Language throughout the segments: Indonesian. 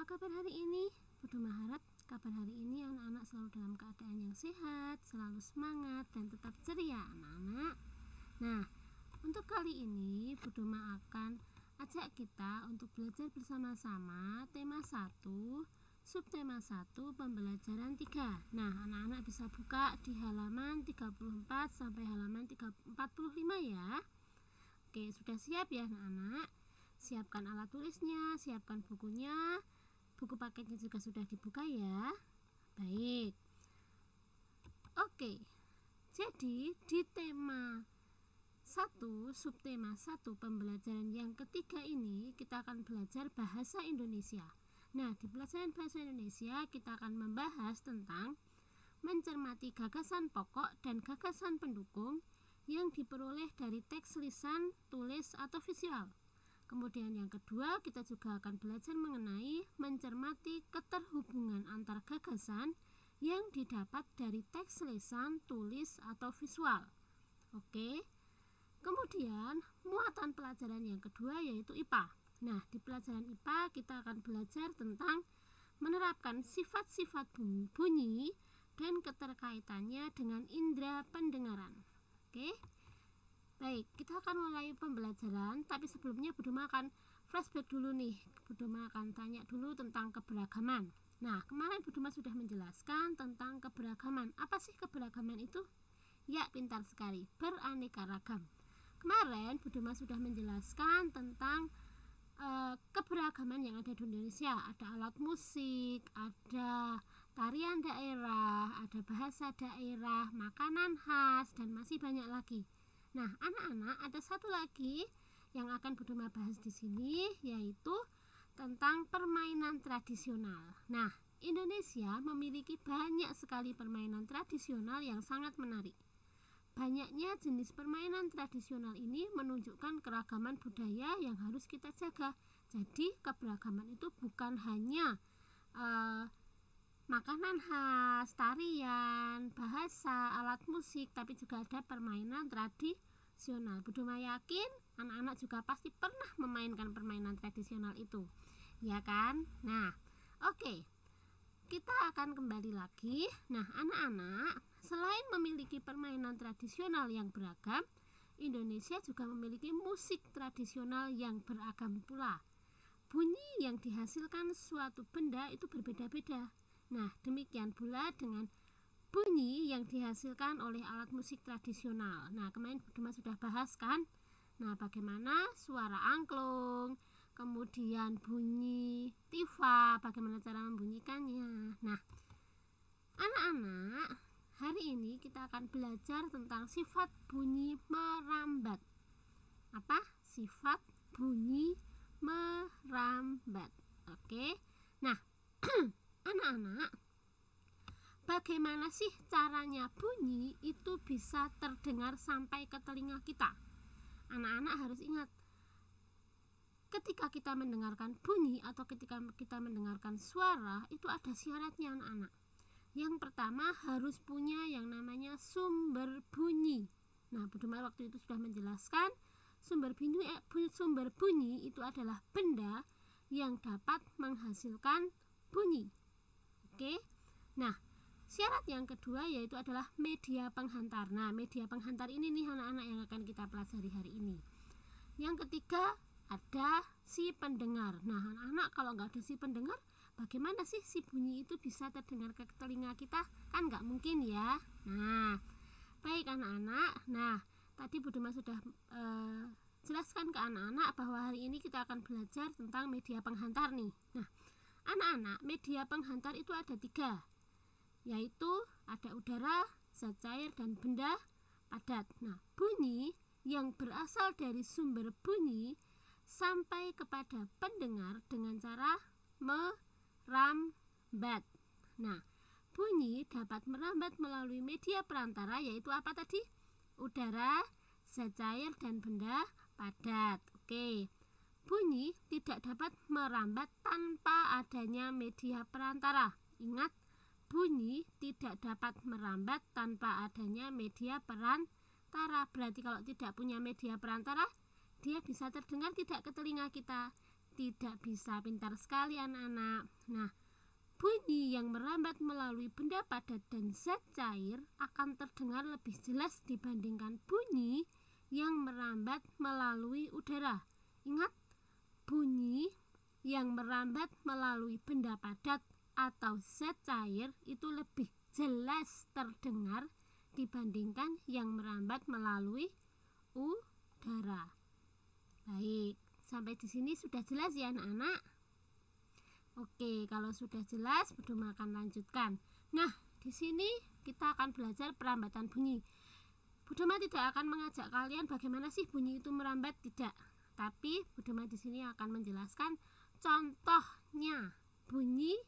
Apa kabar hari ini? Putu harap kabar hari ini anak-anak selalu dalam keadaan yang sehat, selalu semangat, dan tetap ceria anak-anak. Nah, untuk kali ini Putu akan ajak kita untuk belajar bersama-sama tema 1, subtema 1, pembelajaran 3. Nah, anak-anak bisa buka di halaman 34 sampai halaman 45 ya. Oke, sudah siap ya anak-anak? Siapkan alat tulisnya, siapkan bukunya. Buku paketnya juga sudah dibuka ya. Baik. Oke. Jadi di tema 1, subtema 1, pembelajaran yang ketiga ini kita akan belajar bahasa Indonesia. Nah, di pelajaran bahasa Indonesia kita akan membahas tentang mencermati gagasan pokok dan gagasan pendukung yang diperoleh dari teks lisan, tulis, atau visual. Kemudian yang kedua, kita juga akan belajar mengenai mencermati keterhubungan antar gagasan yang didapat dari teks lisan, tulis, atau visual. Oke. Kemudian muatan pelajaran yang kedua yaitu IPA. Nah, di pelajaran IPA kita akan belajar tentang menerapkan sifat-sifat bunyi dan keterkaitannya dengan indera pendengaran. Oke. Baik, kita akan mulai pembelajaran, tapi sebelumnya Buduma akan flashback dulu nih. Buduma akan tanya dulu tentang keberagaman. Nah, kemarin Buduma sudah menjelaskan tentang keberagaman. Apa sih keberagaman itu? Ya, pintar sekali, beraneka ragam. Kemarin Buduma sudah menjelaskan tentang keberagaman yang ada di Indonesia. Ada alat musik, ada tarian daerah, ada bahasa daerah, makanan khas, dan masih banyak lagi. Nah, anak-anak, ada satu lagi yang akan Buduma bahas di sini, yaitu tentang permainan tradisional. Nah, Indonesia memiliki banyak sekali permainan tradisional yang sangat menarik. Banyaknya jenis permainan tradisional ini menunjukkan keragaman budaya yang harus kita jaga. Jadi, keberagaman itu bukan hanya makanan khas, tarian, bahasa, alat musik, tapi juga ada permainan tradisional. Buduma yakin anak-anak juga pasti pernah memainkan permainan tradisional itu, ya kan? Nah, oke. Kita akan kembali lagi. Nah, anak-anak, selain memiliki permainan tradisional yang beragam, Indonesia juga memiliki musik tradisional yang beragam pula. Bunyi yang dihasilkan suatu benda itu berbeda-beda. Nah, demikian pula dengan bunyi yang dihasilkan oleh alat musik tradisional. Nah, kemarin Buduma sudah bahas kan? Nah, bagaimana suara angklung, kemudian bunyi tifa, bagaimana cara membunyikannya. Nah, anak-anak, hari ini kita akan belajar tentang sifat bunyi merambat. Apa? Sifat bunyi merambat. Oke. Nah, anak-anak, bagaimana sih caranya bunyi itu bisa terdengar sampai ke telinga kita? Anak-anak harus ingat, ketika kita mendengarkan bunyi atau ketika kita mendengarkan suara, itu ada syaratnya anak-anak. Yang pertama, harus punya yang namanya sumber bunyi. Nah, Buduma waktu itu sudah menjelaskan sumber bunyi itu adalah benda yang dapat menghasilkan bunyi. Oke. Nah, syarat yang kedua yaitu adalah media penghantar. Nah, media penghantar ini nih anak-anak yang akan kita pelajari hari ini. Yang ketiga, ada si pendengar. Nah, anak-anak, kalau nggak ada si pendengar, bagaimana sih si bunyi itu bisa terdengar ke telinga kita? Kan nggak mungkin ya. Nah, baik anak-anak. Nah, tadi Buduma sudah jelaskan ke anak-anak bahwa hari ini kita akan belajar tentang media penghantar nih. Nah, anak-anak, media penghantar itu ada 3, yaitu ada udara, zat cair, dan benda padat. Nah, bunyi yang berasal dari sumber bunyi sampai kepada pendengar dengan cara merambat. Nah, bunyi dapat merambat melalui media perantara, yaitu apa tadi? Udara, zat cair, dan benda padat. Oke. Bunyi tidak dapat merambat tanpa adanya media perantara. Ingat, bunyi tidak dapat merambat tanpa adanya media perantara. Berarti kalau tidak punya media perantara, dia bisa terdengar tidak ke telinga kita. Tidak bisa. Pintar sekali anak-anak. Nah, bunyi yang merambat melalui benda padat dan zat cair akan terdengar lebih jelas dibandingkan bunyi yang merambat melalui udara. Ingat, bunyi yang merambat melalui benda padat atau zat cair itu lebih jelas terdengar dibandingkan yang merambat melalui udara. Baik, sampai di sini sudah jelas ya anak-anak? Oke, kalau sudah jelas, Budoma akan lanjutkan. Nah, di sini kita akan belajar perambatan bunyi. Budoma tidak akan mengajak kalian bagaimana sih bunyi itu merambat, tidak. Tapi Budoma di sini akan menjelaskan contohnya bunyi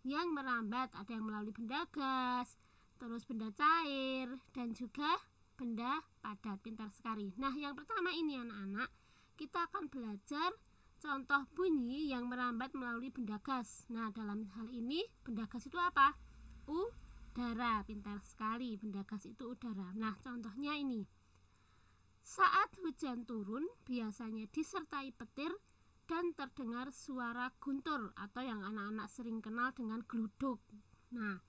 yang merambat. Ada yang melalui benda gas, terus benda cair, dan juga benda padat. Pintar sekali. Nah, yang pertama ini anak-anak, kita akan belajar contoh bunyi yang merambat melalui benda gas. Nah, dalam hal ini benda gas itu apa? Udara. Pintar sekali, benda gas itu udara. Nah, contohnya ini. Saat hujan turun, biasanya disertai petir dan terdengar suara guntur atau yang anak-anak sering kenal dengan gluduk. Nah,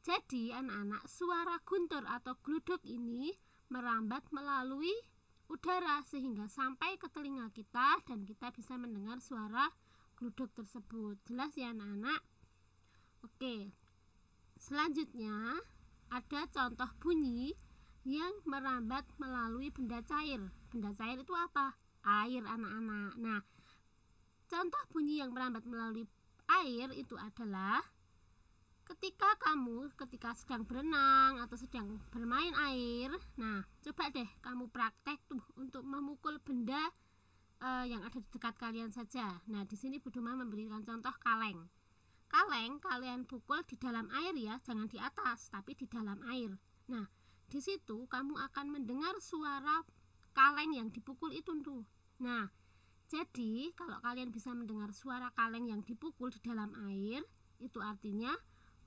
jadi anak-anak, suara guntur atau gluduk ini merambat melalui udara sehingga sampai ke telinga kita dan kita bisa mendengar suara gluduk tersebut. Jelas ya anak-anak? Oke, selanjutnya ada contoh bunyi yang merambat melalui benda cair. Benda cair itu apa? Air anak-anak. Nah, contoh bunyi yang merambat melalui air itu adalah ketika sedang berenang atau sedang bermain air. Nah, coba deh kamu praktek tuh untuk memukul benda yang ada di dekat kalian saja. Nah, di sini Budoma memberikan contoh kaleng. Kaleng kalian pukul di dalam air ya, jangan di atas, tapi di dalam air. Nah, di situ kamu akan mendengar suara kaleng yang dipukul itu tuh. Nah, jadi kalau kalian bisa mendengar suara kaleng yang dipukul di dalam air, itu artinya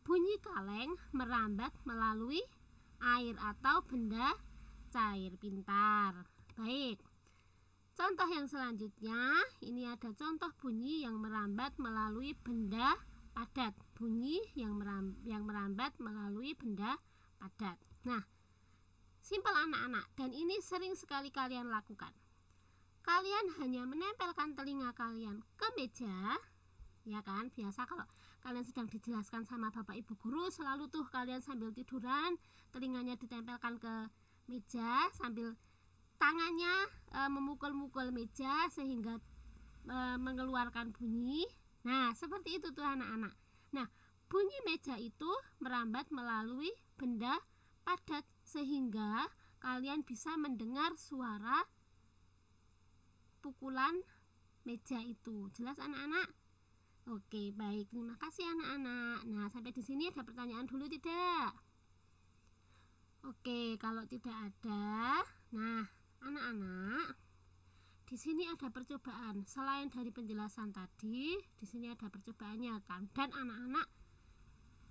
bunyi kaleng merambat melalui air atau benda cair. Pintar. Baik. Contoh yang selanjutnya, ini ada contoh bunyi yang merambat melalui benda padat. Bunyi yang merambat melalui benda padat. Nah, simpel anak-anak, dan ini sering sekali kalian lakukan. Kalian hanya menempelkan telinga kalian ke meja, ya kan? Biasa kalau kalian sedang dijelaskan sama bapak ibu guru, selalu tuh kalian sambil tiduran, telinganya ditempelkan ke meja sambil tangannya memukul-mukul meja sehingga mengeluarkan bunyi. Nah, seperti itu tuh anak-anak. Nah, bunyi meja itu merambat melalui benda padat sehingga kalian bisa mendengar suara pukulan meja itu. Jelas anak-anak? Oke, baik. Terima kasih anak-anak. Nah, sampai di sini ada pertanyaan dulu tidak? Oke, kalau tidak ada, nah, anak-anak, di sini ada percobaan. Selain dari penjelasan tadi, di sini ada percobaannya kan. Dan anak-anak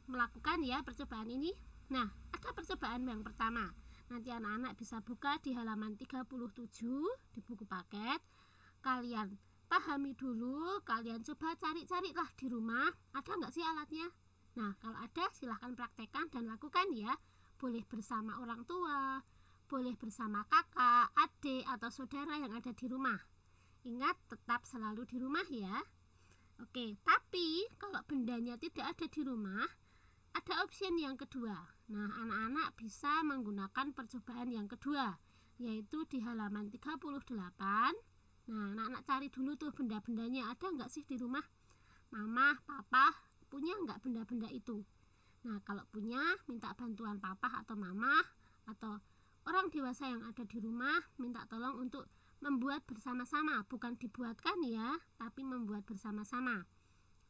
melakukan ya percobaan ini. Nah, ada percobaan yang pertama. Nanti anak-anak bisa buka di halaman 37 di buku paket. Kalian pahami dulu, kalian coba cari-carilah di rumah, ada nggak sih alatnya? Nah, kalau ada silahkan praktekkan dan lakukan ya. Boleh bersama orang tua, boleh bersama kakak, adik, atau saudara yang ada di rumah. Ingat, tetap selalu di rumah ya. Oke, tapi kalau bendanya tidak ada di rumah, ada opsi yang kedua. Nah, anak-anak bisa menggunakan percobaan yang kedua, yaitu di halaman 38. Nah, anak-anak cari dulu tuh benda-bendanya, ada nggak sih di rumah? Mama, papa punya nggak benda-benda itu? Nah, kalau punya, minta bantuan papa atau mama atau orang dewasa yang ada di rumah, minta tolong untuk membuat bersama-sama, bukan dibuatkan ya, tapi membuat bersama-sama.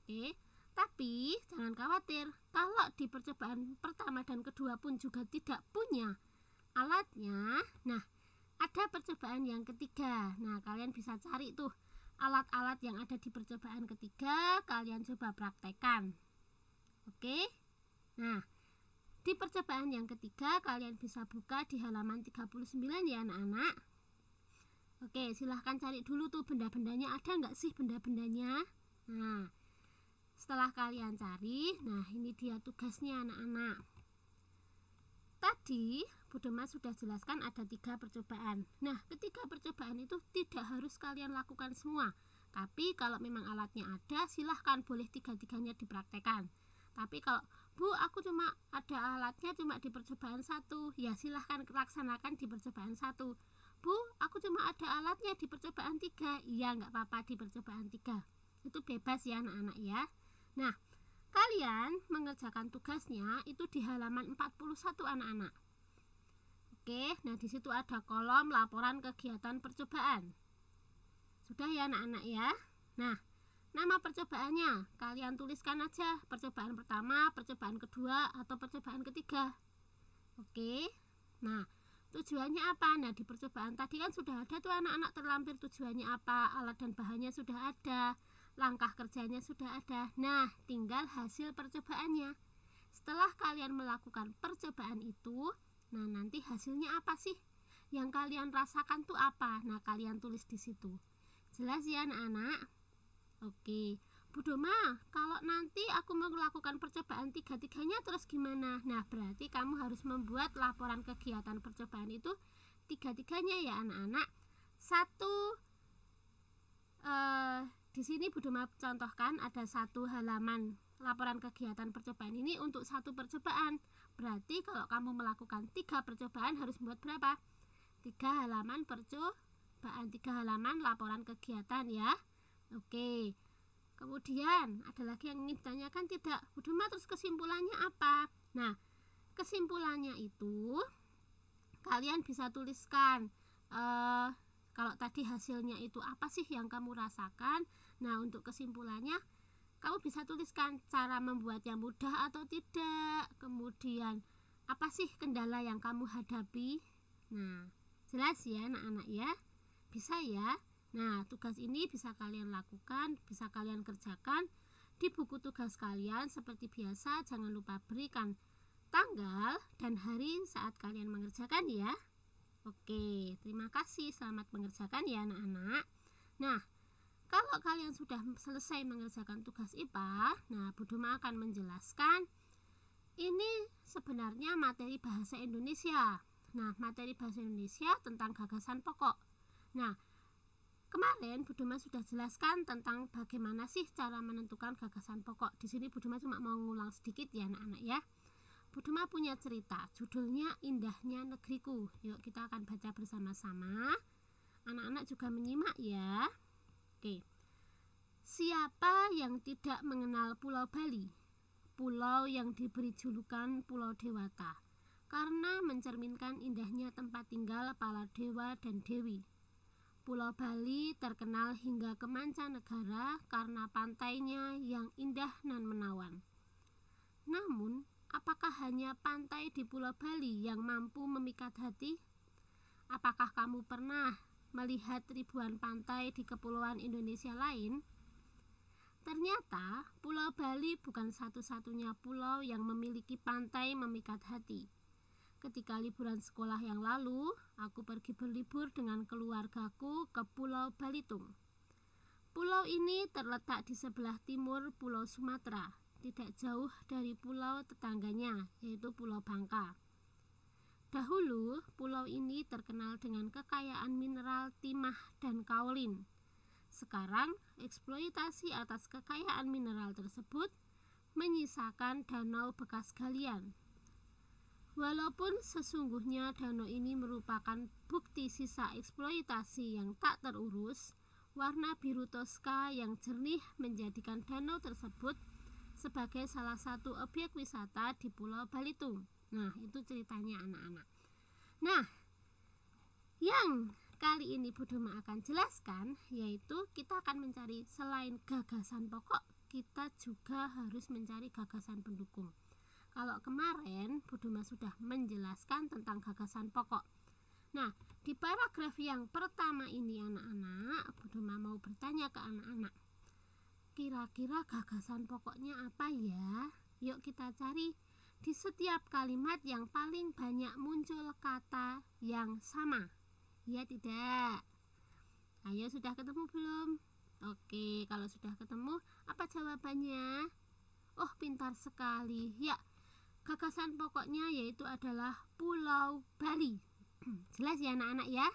Oke, tapi jangan khawatir, kalau di percobaan pertama dan kedua pun juga tidak punya alatnya, nah, ada percobaan yang ketiga. Nah, kalian bisa cari tuh alat-alat yang ada di percobaan ketiga, kalian coba praktekkan. Oke. Nah, di percobaan yang ketiga kalian bisa buka di halaman 39 ya anak-anak. Oke, silahkan cari dulu tuh benda-bendanya, ada nggak sih benda-bendanya. Nah, setelah kalian cari, nah ini dia tugasnya anak-anak. Tadi Bu Dema sudah jelaskan ada 3 percobaan. Nah, ketiga percobaan itu tidak harus kalian lakukan semua. Tapi kalau memang alatnya ada, silahkan boleh 3-tiganya dipraktekkan. Tapi kalau Bu, aku cuma ada alatnya cuma di percobaan 1, ya silahkan laksanakan di percobaan 1. Bu, aku cuma ada alatnya di percobaan 3, ya nggak apa-apa di percobaan 3. Itu bebas ya anak-anak ya. Nah, kalian mengerjakan tugasnya itu di halaman 41 anak-anak. Oke, nah di situ ada kolom laporan kegiatan percobaan. Sudah ya anak-anak ya. Nah, nama percobaannya kalian tuliskan aja, percobaan pertama, percobaan kedua, atau percobaan ketiga. Oke. Nah, tujuannya apa? Nah, di percobaan tadi kan sudah ada tuh anak-anak terlampir tujuannya apa, alat dan bahannya sudah ada, langkah kerjanya sudah ada. Nah, tinggal hasil percobaannya. Setelah kalian melakukan percobaan itu, nah nanti hasilnya apa sih? Yang kalian rasakan tuh apa? Nah, kalian tulis di situ. Jelas ya anak-anak? Oke. Bu Doma, kalau nanti aku mau melakukan percobaan 3-tiganya terus gimana? Nah, berarti kamu harus membuat laporan kegiatan percobaan itu 3-tiganya ya anak-anak. Di sini Bu Doma contohkan ada 1 halaman laporan kegiatan percobaan ini untuk 1 percobaan. Berarti kalau kamu melakukan 3 percobaan harus membuat berapa? 3 halaman percobaan, 3 halaman laporan kegiatan ya. Oke. Kemudian ada lagi yang ingin ditanyakan tidak? Bu Doma, terus kesimpulannya apa? Nah, kesimpulannya itu kalian bisa tuliskan kalau tadi hasilnya itu apa sih yang kamu rasakan. Nah, untuk kesimpulannya kamu bisa tuliskan cara membuatnya mudah atau tidak, kemudian apa sih kendala yang kamu hadapi. Nah, jelas ya anak-anak ya, bisa ya. Nah, tugas ini bisa kalian lakukan, bisa kalian kerjakan di buku tugas kalian. Seperti biasa, jangan lupa berikan tanggal dan hari saat kalian mengerjakan ya. Oke, terima kasih, selamat mengerjakan ya anak-anak. Nah, kalau kalian sudah selesai mengerjakan tugas IPA, nah Bu Doma akan menjelaskan ini sebenarnya materi bahasa Indonesia. Nah, materi bahasa Indonesia tentang gagasan pokok. Nah, kemarin Bu Doma sudah jelaskan tentang bagaimana sih cara menentukan gagasan pokok. Di sini Bu Doma cuma mau ngulang sedikit ya anak-anak ya. Bu Doma punya cerita, judulnya Indahnya Negeriku. Yuk kita akan baca bersama-sama. Anak-anak juga menyimak ya. Oke. Siapa yang tidak mengenal Pulau Bali? Pulau yang diberi julukan Pulau Dewata karena mencerminkan indahnya tempat tinggal para dewa dan dewi. Pulau Bali terkenal hingga ke mancanegara karena pantainya yang indah dan menawan. Namun, apakah hanya pantai di Pulau Bali yang mampu memikat hati? Apakah kamu pernah melihat ribuan pantai di kepulauan Indonesia lain? Ternyata, Pulau Bali bukan satu-satunya pulau yang memiliki pantai memikat hati. Ketika liburan sekolah yang lalu, aku pergi berlibur dengan keluargaku ke Pulau Balitung. Pulau ini terletak di sebelah timur Pulau Sumatera, tidak jauh dari pulau tetangganya, yaitu Pulau Bangka. Dahulu, pulau ini terkenal dengan kekayaan mineral timah dan kaolin. Sekarang, eksploitasi atas kekayaan mineral tersebut menyisakan danau bekas galian. Walaupun sesungguhnya danau ini merupakan bukti sisa eksploitasi yang tak terurus, warna biru toska yang jernih menjadikan danau tersebut sebagai salah satu objek wisata di Pulau Balitung. Nah, itu ceritanya anak-anak. Nah, yang kali ini Bu Doma akan jelaskan yaitu kita akan mencari selain gagasan pokok, kita juga harus mencari gagasan pendukung. Kalau kemarin Bu Doma sudah menjelaskan tentang gagasan pokok. Nah, di paragraf yang pertama ini anak-anak, Bu Doma mau bertanya ke anak-anak, kira-kira gagasan pokoknya apa ya? Yuk kita cari. Di setiap kalimat yang paling banyak muncul kata yang sama. Ya tidak? Ayo, sudah ketemu belum? Oke, kalau sudah ketemu, apa jawabannya? Oh, pintar sekali. Ya, gagasan pokoknya yaitu adalah Pulau Bali. Jelas ya anak-anak ya?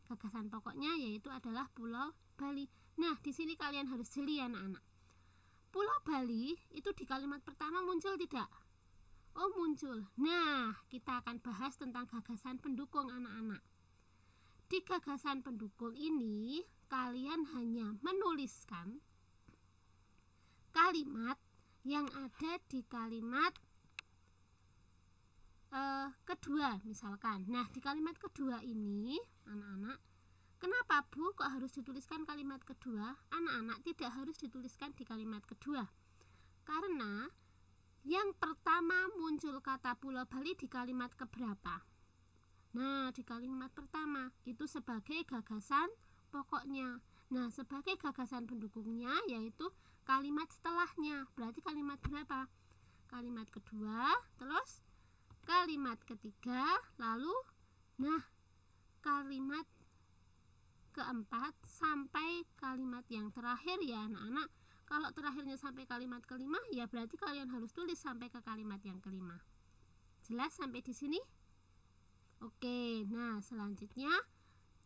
Gagasan pokoknya yaitu adalah Pulau Bali. Nah, di sini kalian harus jeli anak-anak. Pulau Bali itu di kalimat pertama muncul tidak? Oh, muncul. Nah, kita akan bahas tentang gagasan pendukung anak-anak. Di gagasan pendukung ini, kalian hanya menuliskan kalimat yang ada di kalimat kedua misalkan. Nah, di kalimat kedua ini anak-anak, kenapa Bu kok harus dituliskan kalimat kedua? Anak-anak, tidak harus dituliskan di kalimat kedua, karena yang pertama muncul kata Pulau Bali di kalimat keberapa? Nah, di kalimat pertama itu sebagai gagasan pokoknya. Nah, sebagai gagasan pendukungnya yaitu kalimat setelahnya. Berarti kalimat berapa? Kalimat kedua, terus kalimat ketiga, lalu kalimat keempat sampai kalimat yang terakhir ya anak-anak. Kalau terakhirnya sampai kalimat kelima, ya berarti kalian harus tulis sampai ke kalimat yang kelima. Jelas sampai di sini? Oke, nah selanjutnya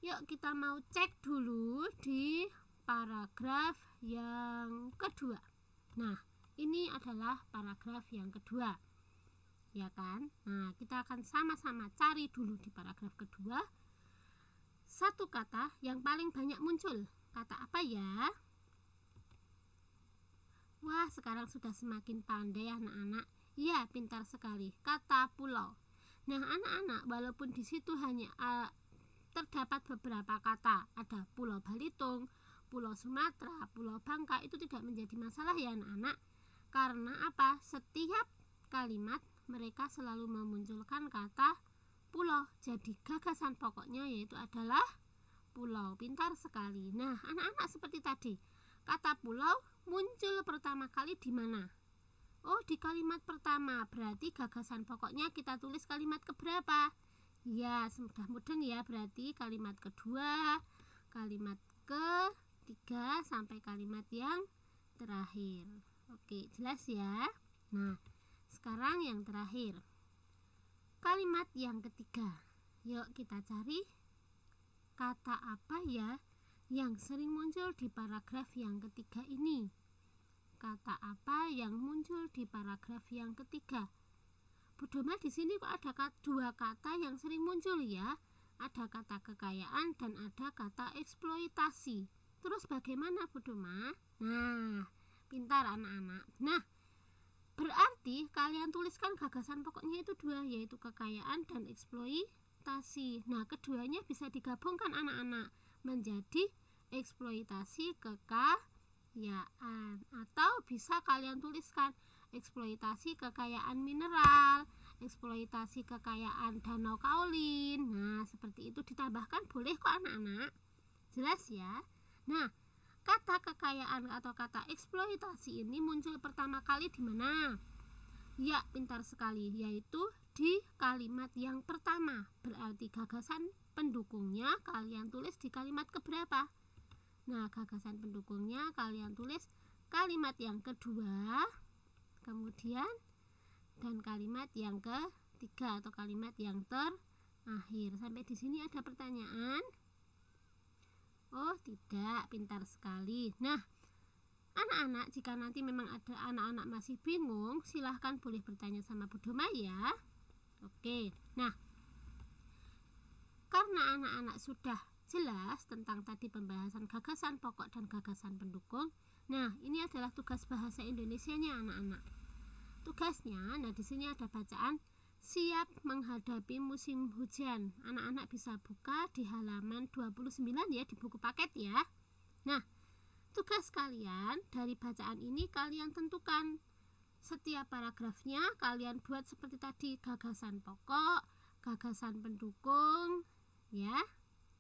yuk kita mau cek dulu di paragraf yang kedua. Nah, ini adalah paragraf yang kedua, ya kan? Nah, kita akan sama-sama cari dulu di paragraf kedua satu kata yang paling banyak muncul. Kata apa ya? Wah, sekarang sudah semakin pandai anak-anak. Ya, pintar sekali. Kata pulau. Nah, anak-anak, walaupun di situ hanya terdapat beberapa kata, ada Pulau Balitung, Pulau Sumatera, Pulau Bangka, itu tidak menjadi masalah ya anak-anak. Karena apa? Setiap kalimat mereka selalu memunculkan kata pulau. Jadi gagasan pokoknya yaitu adalah pulau. Pintar sekali. Nah, anak-anak, seperti tadi, kata pulau muncul pertama kali di mana? Oh, di kalimat pertama. Berarti gagasan pokoknya kita tulis kalimat keberapa? Ya, sudah mudeng ya. Berarti kalimat kedua, kalimat ketiga, sampai kalimat yang terakhir. Oke, jelas ya. Nah, sekarang yang terakhir, kalimat yang ketiga. Yuk kita cari kata apa ya yang sering muncul di paragraf yang ketiga ini. Kata apa yang muncul di paragraf yang ketiga? Bu Doma, di sini kok ada dua kata yang sering muncul ya? Ada kata kekayaan dan ada kata eksploitasi. Terus bagaimana Bu Doma? Nah, pintar anak-anak. Nah, berarti kalian tuliskan gagasan pokoknya itu dua, yaitu kekayaan dan eksploitasi. Nah, keduanya bisa digabungkan anak-anak menjadi eksploitasi kekayaan, atau bisa kalian tuliskan eksploitasi kekayaan mineral, eksploitasi kekayaan danau kaolin. Nah, seperti itu ditambahkan boleh kok anak-anak. Jelas ya? Nah, kata kekayaan atau kata eksploitasi ini muncul pertama kali di mana? Ya, pintar sekali, yaitu di kalimat yang pertama. Berarti gagasan pendukungnya kalian tulis di kalimat keberapa? Nah, gagasan pendukungnya kalian tulis kalimat yang kedua, kemudian dan kalimat yang ketiga atau kalimat yang terakhir. Sampai di sini ada pertanyaan? Oh, tidak, pintar sekali. Nah, anak-anak, jika nanti memang ada anak-anak masih bingung, silahkan boleh bertanya sama Bu Doma ya. Oke, nah, karena anak-anak sudah jelas tentang tadi pembahasan gagasan pokok dan gagasan pendukung. Nah, ini adalah tugas bahasa Indonesianya anak-anak. Tugasnya, nah di sini ada bacaan siap menghadapi musim hujan. Anak-anak bisa buka di halaman 29 ya, di buku paket ya. Nah, tugas kalian dari bacaan ini kalian tentukan setiap paragrafnya, kalian buat seperti tadi, gagasan pokok, gagasan pendukung ya.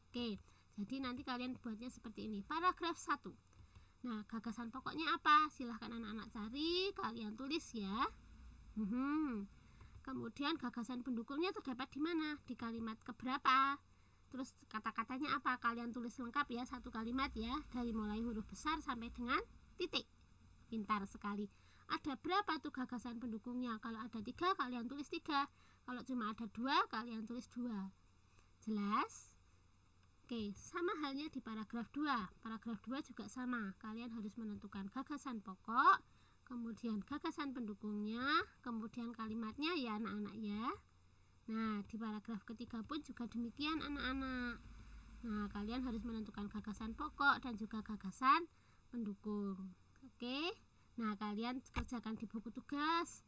Oke, jadi nanti kalian buatnya seperti ini. Paragraf 1. Nah, gagasan pokoknya apa? Silahkan anak-anak cari, kalian tulis ya. Kemudian gagasan pendukungnya terdapat di mana? Di kalimat keberapa? Terus kata-katanya apa? Kalian tulis lengkap ya, satu kalimat ya, dari mulai huruf besar sampai dengan titik. Pintar sekali. Ada berapa tuh gagasan pendukungnya? Kalau ada 3, kalian tulis 3. Kalau cuma ada 2, kalian tulis 2. Jelas? Oke, sama halnya di paragraf 2. Paragraf 2 juga sama. Kalian harus menentukan gagasan pokok, kemudian gagasan pendukungnya, kemudian kalimatnya ya anak-anak ya. Nah, di paragraf ketiga pun juga demikian anak-anak. Nah, kalian harus menentukan gagasan pokok dan juga gagasan pendukung. Oke. Nah, kalian kerjakan di buku tugas.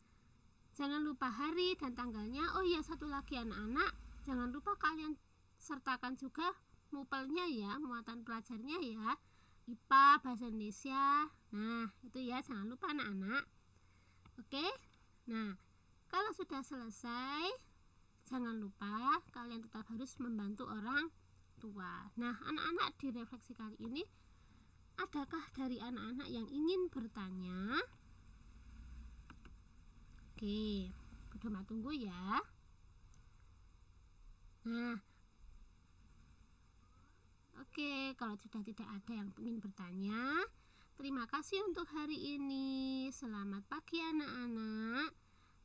Jangan lupa hari dan tanggalnya. Oh iya, satu lagi anak-anak, jangan lupa kalian sertakan juga mupelnya ya, muatan pelajarnya ya. IPA, bahasa Indonesia. Nah, itu ya, jangan lupa anak-anak. Oke. Nah, kalau sudah selesai, jangan lupa kalian tetap harus membantu orang tua. Nah, anak-anak di refleksi kali ini, adakah dari anak-anak yang ingin bertanya? Oke, Bu Doma tunggu ya. Nah, oke, kalau sudah tidak ada yang ingin bertanya, terima kasih untuk hari ini. Selamat pagi anak-anak.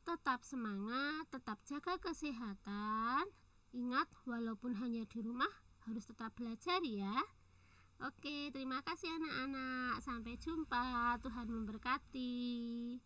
Tetap semangat, tetap jaga kesehatan. Ingat, walaupun hanya di rumah, harus tetap belajar ya. Oke, terima kasih anak-anak. Sampai jumpa. Tuhan memberkati.